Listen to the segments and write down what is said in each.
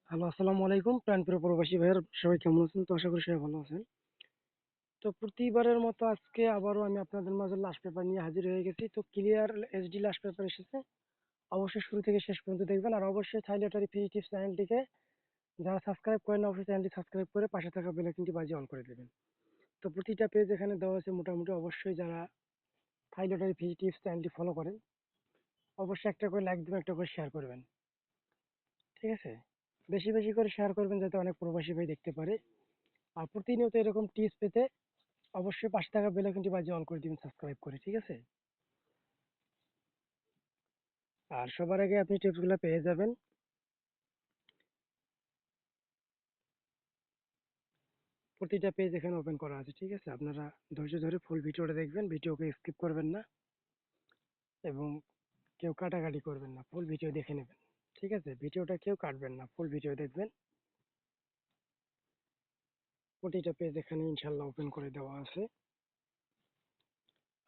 Hello, আসসালামু আলাইকুম। প্রাণপ্রিয় প্রবাসী ভাইয়ের সবাই কেমন আছেন? তো আশা করি সবাই ভালো আছেন। তো প্রতিবারের মতো আজকে আবারও আমি আপনাদের মাঝে লাস্ট পেপার নিয়ে হাজির হয়ে গেছি। তো ক্লিয়ার এইচডি লাস্ট পেপার এসেছে। অবশ্যই শুরু থেকে শেষ পর্যন্ত দেখবেন। আর অবশ্যই থাইলেটারি ফ্রি টিপস চ্যানেলটিকে যারা সাবস্ক্রাইব করেন অবশ্যই চ্যানেলটি সাবস্ক্রাইব করে পাশে থাকা বেল আইকনটি বাজিয়ে অন করে দেবেন। তো প্রতিটা পেজ এখানে দেওয়া আছে মোটামুটি। অবশ্যই যারা থাইলেটারি ফ্রি টিপস চ্যানেলটি ফলো করেন অবশ্যই একটা করে লাইক দেবেন, একটা করে শেয়ার করবেন। ঠিক আছে? বেশি বেশি করে শেয়ার করবেন যাতে অনেক প্রবাসী ভাই দেখতে পারে। আর প্রতিনিয়ত এরকম টিপস পেতে অবশ্যই পাশে থাকা বেল আইকনটি বাজিয়ে অন করে দিবেন সাবস্ক্রাইব করে, ঠিক আছে? আর সবার আগে আপনি টিপসগুলো পেয়ে যাবেন। প্রতিটা পেজ এখানে ওপেন করা আছে, ঠিক আছে? আপনারা ধৈর্য ধরে ফুল ভিডিওটা দেখবেন, ভিডিওকে স্কিপ করবেন না এবং কেউ কাটাকাটি করবেন না, ফুল ভিডিও দেখে নেবেন, ঠিক আছে? ভিডিওটা কেউ কাটবেন না, ফুল ভিডিও দেখবেন। প্রতিটা পেজ এখানে ইনশাল্লাহ ওপেন করে দেওয়া আছে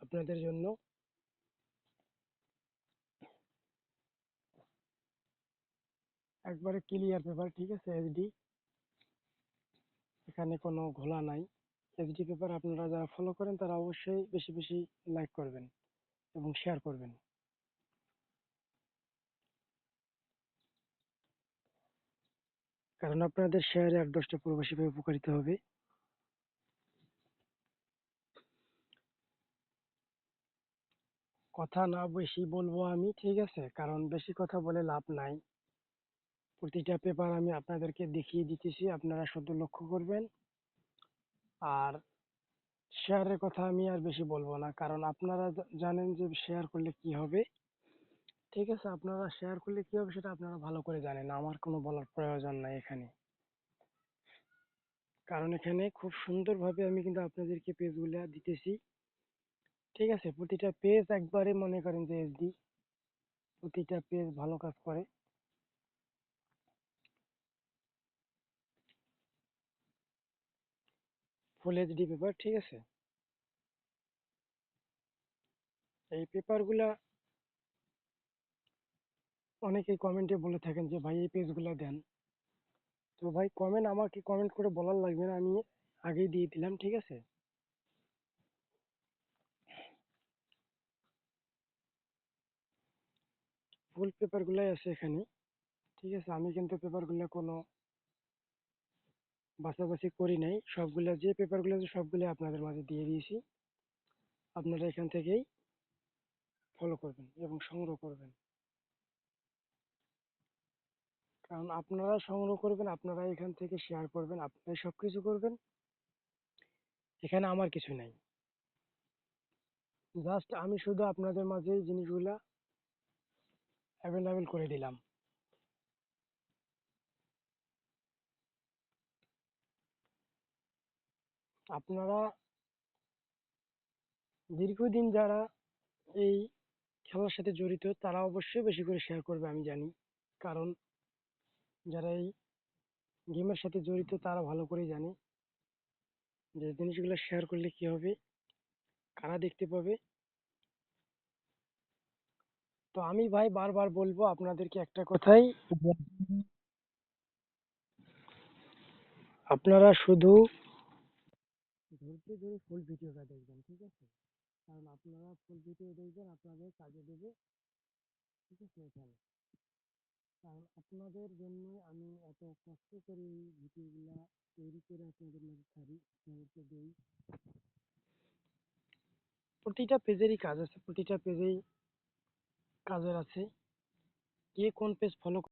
আপনাদের জন্য। একবারে ক্লিয়ার পেপার, ঠিক আছে? এইচডি, এখানে কোনো ঘোলা নাই। এইচডি পেপার আপনারা যারা ফলো করেন তারা অবশ্যই বেশি বেশি লাইক করবেন এবং শেয়ার করবেন, কারণ আপনাদের শেয়ারে 8-10টা প্রবাসী ভাই উপকারিত হবে। কথা না বেশি বলবো আমি, ঠিক আছে? কারণ বেশি কথা বলে লাভ নাই। প্রতিটা পেপার আমি আপনাদেরকে দেখিয়ে দিতেছি, আপনারা শুধু লক্ষ্য করবেন। আর শেয়ারের কথা আমি আর বেশি বলবো না, কারণ আপনারা জানেন যে শেয়ার করলে কি হবে, ঠিক আছে? আপনারা শেয়ার করলে কি হবে সেটা আপনারা ভালো করে জানেন, আমার কোনো বলার প্রয়োজন নাই এখানে। কারণ এখানে খুব সুন্দরভাবে আমি কিন্তু আপনাদেরকে পেজগুলো দিতেছি, ঠিক আছে? প্রতিটা পেজ একবারে মনে করেন যে এইচডি, প্রতিটা পেজ ভালো কাজ করে। ফুল এইচডি পেপার, ঠিক আছে? এই পেপারগুলা অনেকেই কমেন্টে বলে থাকেন যে ভাই এই পেজগুলা দেন। তো ভাই আমাকে কমেন্ট করে বলার লাগবে না, আমি আগেই দিয়ে দিলাম, ঠিক আছে? ফুল পেপারগুলাই আছে এখানে, ঠিক আছে? আমি কিন্তু পেপারগুলো কোনো বাছাবাছি করি নাই, সবগুলা যে পেপারগুলো আছে সবগুলো আপনাদের মাঝে দিয়ে দিয়েছি। আপনারা এখান থেকেই ফলো করবেন এবং সংগ্রহ করবেন, কারণ আপনারা সংগ্রহ করবেন, আপনারা এখান থেকে শেয়ার করবেন, আপনারা সবকিছু করবেন। এখানে আমার কিছু নাই, জাস্ট আমি শুধু আপনাদের মাঝে এই জিনিসগুলা অ্যাভেলেবেল করে দিলাম। আপনারা দীর্ঘদিন যারা এই খেলার সাথে জড়িত তারা অবশ্যই বেশি করে শেয়ার করবে, আমি জানি। কারণ যারা এই গেমের সাথে জড়িত তারা ভালো করেই জানে যে জিনিসগুলো শেয়ার করলে কি হবে, কারা দেখতে পাবে। তো আমি ভাই বারবার বলবো আপনাদেরকে একটা কথাই, আপনারা শুধু ধৈর্য ধরে ফুল ভিডিওটা দেখবেন, ঠিক আছে? কারণ আপনারা ফুল ভিডিও দেখবেন আপনাদের কাজে দেবে, ঠিক আছে? এখানে কারণ আপনাদের জন্য আমি এত কষ্ট করে এই ভিডিওগুলা তৈরি করে আপনাদের মাঝে ছাড়ি, আপনাদেরকে দিই। প্রতিটা পেজেরই কাজ আছে, প্রতিটা পেজেই কাজের আছে। কে কোন পেজ ফলো